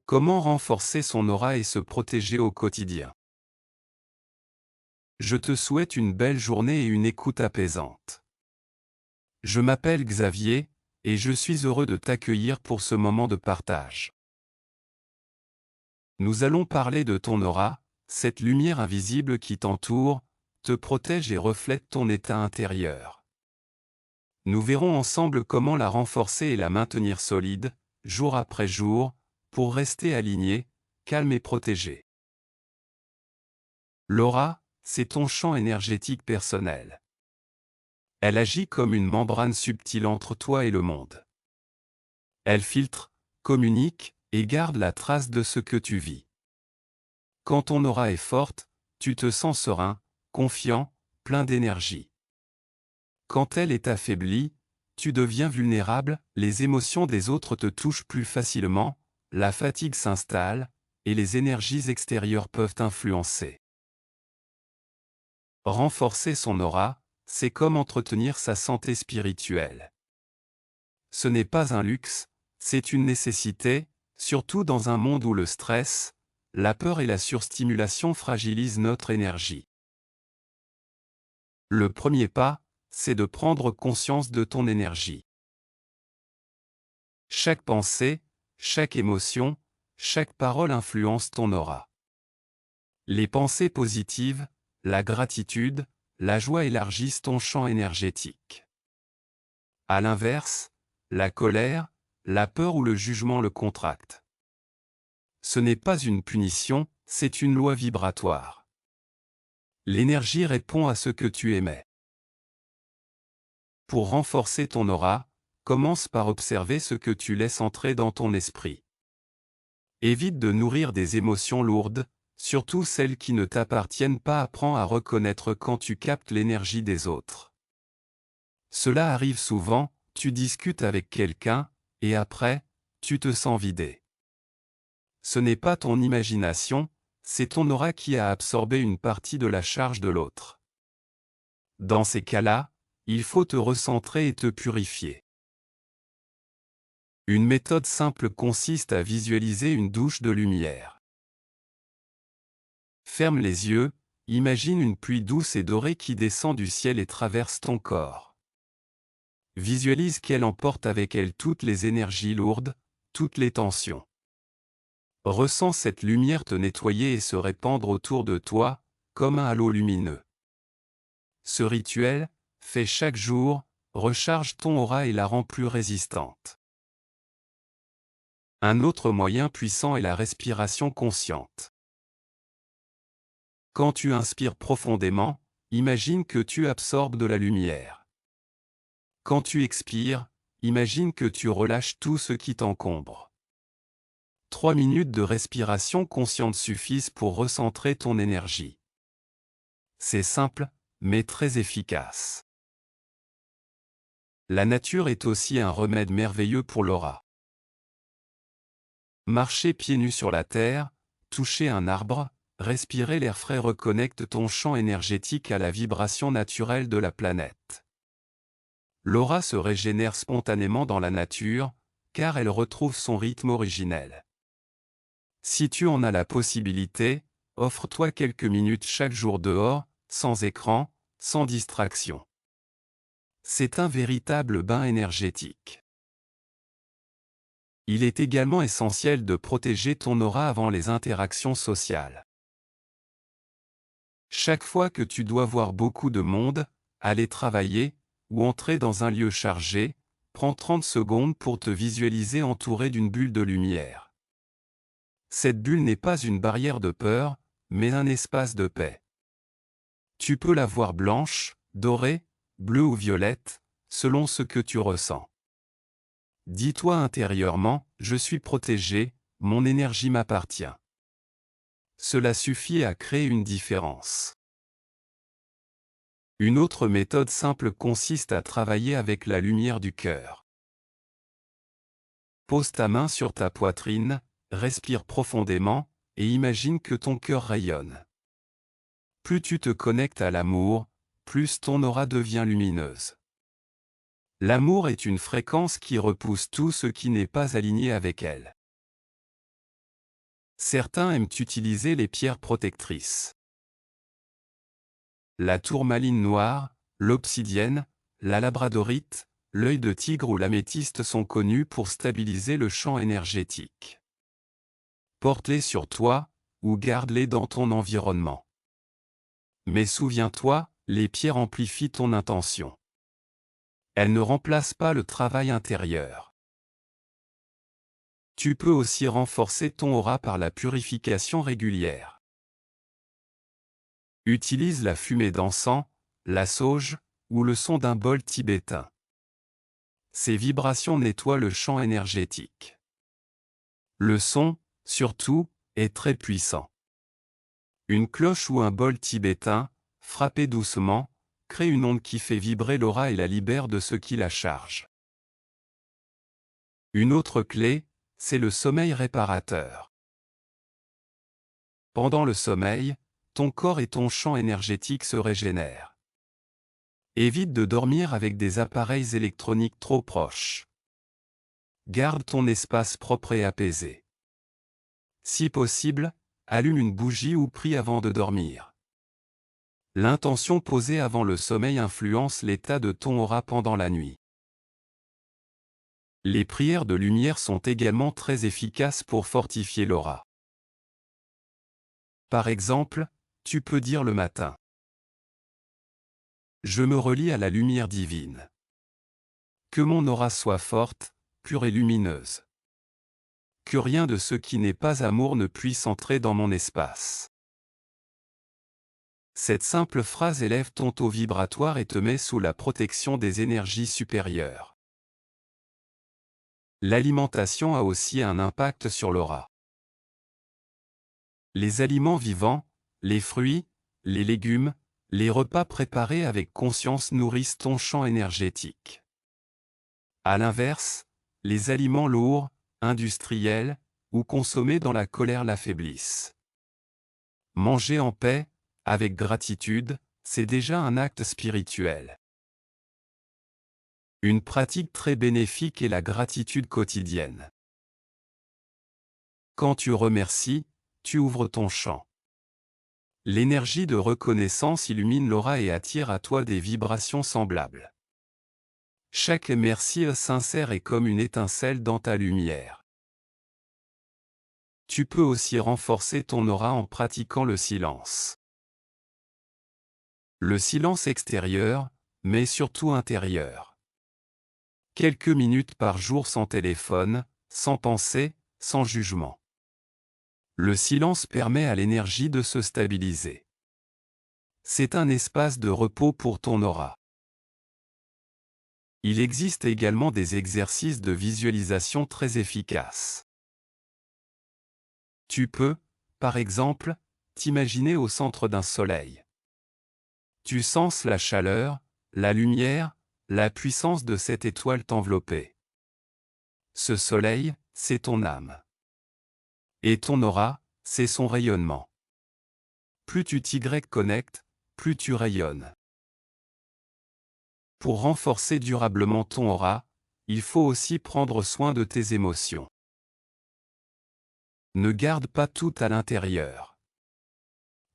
Comment renforcer son aura et se protéger au quotidien? Je te souhaite une belle journée et une écoute apaisante. Je m'appelle Xavier, et je suis heureux de t'accueillir pour ce moment de partage. Nous allons parler de ton aura, cette lumière invisible qui t'entoure, te protège et reflète ton état intérieur. Nous verrons ensemble comment la renforcer et la maintenir solide, jour après jour, pour rester aligné, calme et protégé. L'aura, c'est ton champ énergétique personnel. Elle agit comme une membrane subtile entre toi et le monde. Elle filtre, communique et garde la trace de ce que tu vis. Quand ton aura est forte, tu te sens serein, confiant, plein d'énergie. Quand elle est affaiblie, tu deviens vulnérable, les émotions des autres te touchent plus facilement, la fatigue s'installe, et les énergies extérieures peuvent influencer. Renforcer son aura, c'est comme entretenir sa santé spirituelle. Ce n'est pas un luxe, c'est une nécessité, surtout dans un monde où le stress, la peur et la surstimulation fragilisent notre énergie. Le premier pas, c'est de prendre conscience de ton énergie. Chaque pensée, chaque émotion, chaque parole influence ton aura. Les pensées positives, la gratitude, la joie élargissent ton champ énergétique. À l'inverse, la colère, la peur ou le jugement le contractent. Ce n'est pas une punition, c'est une loi vibratoire. L'énergie répond à ce que tu émets. Pour renforcer ton aura, commence par observer ce que tu laisses entrer dans ton esprit. Évite de nourrir des émotions lourdes, surtout celles qui ne t'appartiennent pas. Apprends à reconnaître quand tu captes l'énergie des autres. Cela arrive souvent, tu discutes avec quelqu'un, et après, tu te sens vidé. Ce n'est pas ton imagination, c'est ton aura qui a absorbé une partie de la charge de l'autre. Dans ces cas-là, il faut te recentrer et te purifier. Une méthode simple consiste à visualiser une douche de lumière. Ferme les yeux, imagine une pluie douce et dorée qui descend du ciel et traverse ton corps. Visualise qu'elle emporte avec elle toutes les énergies lourdes, toutes les tensions. Ressens cette lumière te nettoyer et se répandre autour de toi, comme un halo lumineux. Ce rituel, fait chaque jour, recharge ton aura et la rend plus résistante. Un autre moyen puissant est la respiration consciente. Quand tu inspires profondément, imagine que tu absorbes de la lumière. Quand tu expires, imagine que tu relâches tout ce qui t'encombre. 3 minutes de respiration consciente suffisent pour recentrer ton énergie. C'est simple, mais très efficace. La nature est aussi un remède merveilleux pour l'aura. Marcher pieds nus sur la terre, toucher un arbre, respirer l'air frais reconnecte ton champ énergétique à la vibration naturelle de la planète. L'aura se régénère spontanément dans la nature, car elle retrouve son rythme originel. Si tu en as la possibilité, offre-toi quelques minutes chaque jour dehors, sans écran, sans distraction. C'est un véritable bain énergétique. Il est également essentiel de protéger ton aura avant les interactions sociales. Chaque fois que tu dois voir beaucoup de monde, aller travailler, ou entrer dans un lieu chargé, prends 30 secondes pour te visualiser entouré d'une bulle de lumière. Cette bulle n'est pas une barrière de peur, mais un espace de paix. Tu peux la voir blanche, dorée, bleue ou violette, selon ce que tu ressens. Dis-toi intérieurement, je suis protégé, mon énergie m'appartient. Cela suffit à créer une différence. Une autre méthode simple consiste à travailler avec la lumière du cœur. Pose ta main sur ta poitrine, respire profondément, et imagine que ton cœur rayonne. Plus tu te connectes à l'amour, plus ton aura devient lumineuse. L'amour est une fréquence qui repousse tout ce qui n'est pas aligné avec elle. Certains aiment utiliser les pierres protectrices. La tourmaline noire, l'obsidienne, la labradorite, l'œil de tigre ou l'améthyste sont connus pour stabiliser le champ énergétique. Porte-les sur toi, ou garde-les dans ton environnement. Mais souviens-toi, les pierres amplifient ton intention. Elles ne remplacent pas le travail intérieur. Tu peux aussi renforcer ton aura par la purification régulière. Utilise la fumée d'encens, la sauge, ou le son d'un bol tibétain. Ces vibrations nettoient le champ énergétique. Le son, surtout, est très puissant. Une cloche ou un bol tibétain, frappé doucement, crée une onde qui fait vibrer l'aura et la libère de ce qui la charge. Une autre clé, c'est le sommeil réparateur. Pendant le sommeil, ton corps et ton champ énergétique se régénèrent. Évite de dormir avec des appareils électroniques trop proches. Garde ton espace propre et apaisé. Si possible, allume une bougie ou prie avant de dormir. L'intention posée avant le sommeil influence l'état de ton aura pendant la nuit. Les prières de lumière sont également très efficaces pour fortifier l'aura. Par exemple, tu peux dire le matin: je me relie à la lumière divine. Que mon aura soit forte, pure et lumineuse. Que rien de ce qui n'est pas amour ne puisse entrer dans mon espace. Cette simple phrase élève ton taux vibratoire et te met sous la protection des énergies supérieures. L'alimentation a aussi un impact sur l'aura. Les aliments vivants, les fruits, les légumes, les repas préparés avec conscience nourrissent ton champ énergétique. À l'inverse, les aliments lourds, industriels, ou consommés dans la colère l'affaiblissent. Manger en paix, avec gratitude, c'est déjà un acte spirituel. Une pratique très bénéfique est la gratitude quotidienne. Quand tu remercies, tu ouvres ton champ. L'énergie de reconnaissance illumine l'aura et attire à toi des vibrations semblables. Chaque merci sincère est comme une étincelle dans ta lumière. Tu peux aussi renforcer ton aura en pratiquant le silence. Le silence extérieur, mais surtout intérieur. Quelques minutes par jour sans téléphone, sans pensée, sans jugement. Le silence permet à l'énergie de se stabiliser. C'est un espace de repos pour ton aura. Il existe également des exercices de visualisation très efficaces. Tu peux, par exemple, t'imaginer au centre d'un soleil. Tu sens la chaleur, la lumière, la puissance de cette étoile t'envelopper. Ce soleil, c'est ton âme. Et ton aura, c'est son rayonnement. Plus tu t'y connectes, plus tu rayonnes. Pour renforcer durablement ton aura, il faut aussi prendre soin de tes émotions. Ne garde pas tout à l'intérieur.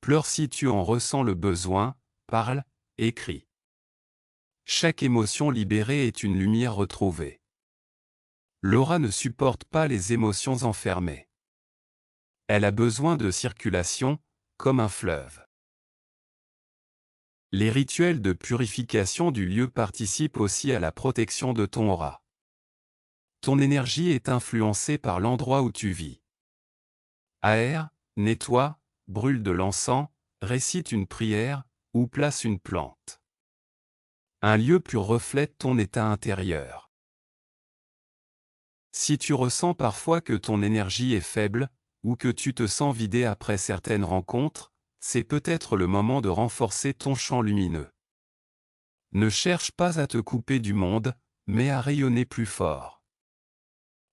Pleure si tu en ressens le besoin, parle, écris. Chaque émotion libérée est une lumière retrouvée. L'aura ne supporte pas les émotions enfermées. Elle a besoin de circulation, comme un fleuve. Les rituels de purification du lieu participent aussi à la protection de ton aura. Ton énergie est influencée par l'endroit où tu vis. Aère, nettoie, brûle de l'encens, récite une prière, ou place une plante. Un lieu pur reflète ton état intérieur. Si tu ressens parfois que ton énergie est faible, ou que tu te sens vidé après certaines rencontres, c'est peut-être le moment de renforcer ton champ lumineux. Ne cherche pas à te couper du monde, mais à rayonner plus fort.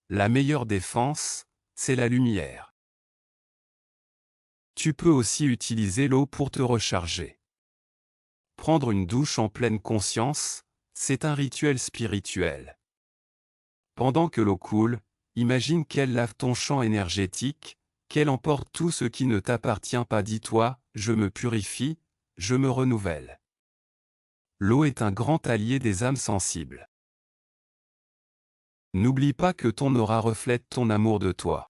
La meilleure défense, c'est la lumière. Tu peux aussi utiliser l'eau pour te recharger. Prendre une douche en pleine conscience, c'est un rituel spirituel. Pendant que l'eau coule, imagine qu'elle lave ton champ énergétique, qu'elle emporte tout ce qui ne t'appartient pas. Dis-toi, je me purifie, je me renouvelle. L'eau est un grand allié des âmes sensibles. N'oublie pas que ton aura reflète ton amour de toi.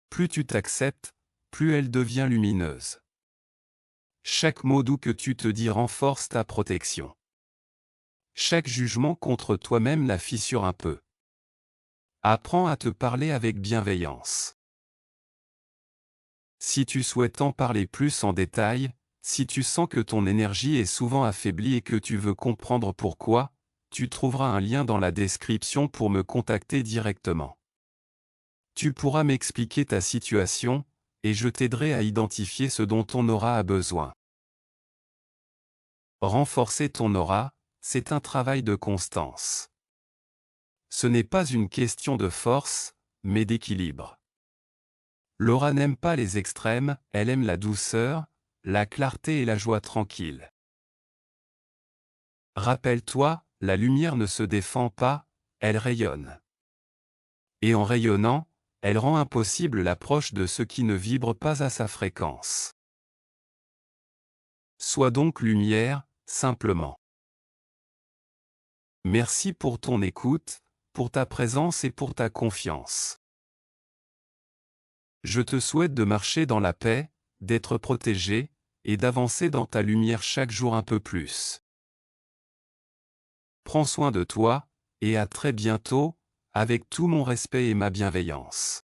Plus tu t'acceptes, plus elle devient lumineuse. Chaque mot doux que tu te dis renforce ta protection. Chaque jugement contre toi-même la fissure un peu. Apprends à te parler avec bienveillance. Si tu souhaites en parler plus en détail, si tu sens que ton énergie est souvent affaiblie et que tu veux comprendre pourquoi, tu trouveras un lien dans la description pour me contacter directement. Tu pourras m'expliquer ta situation, et je t'aiderai à identifier ce dont ton aura a besoin. Renforcer ton aura, c'est un travail de constance. Ce n'est pas une question de force, mais d'équilibre. L'aura n'aime pas les extrêmes, elle aime la douceur, la clarté et la joie tranquille. Rappelle-toi, la lumière ne se défend pas, elle rayonne. Et en rayonnant, elle rend impossible l'approche de ceux qui ne vibrent pas à sa fréquence. Sois donc lumière, simplement. Merci pour ton écoute, pour ta présence et pour ta confiance. Je te souhaite de marcher dans la paix, d'être protégé, et d'avancer dans ta lumière chaque jour un peu plus. Prends soin de toi, et à très bientôt, avec tout mon respect et ma bienveillance.